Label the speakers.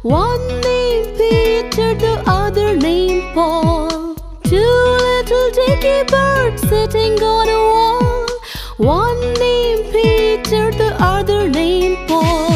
Speaker 1: One named Peter, the other named Paul. Two little dicky birds sitting on a wall. One named Peter, the other named Paul.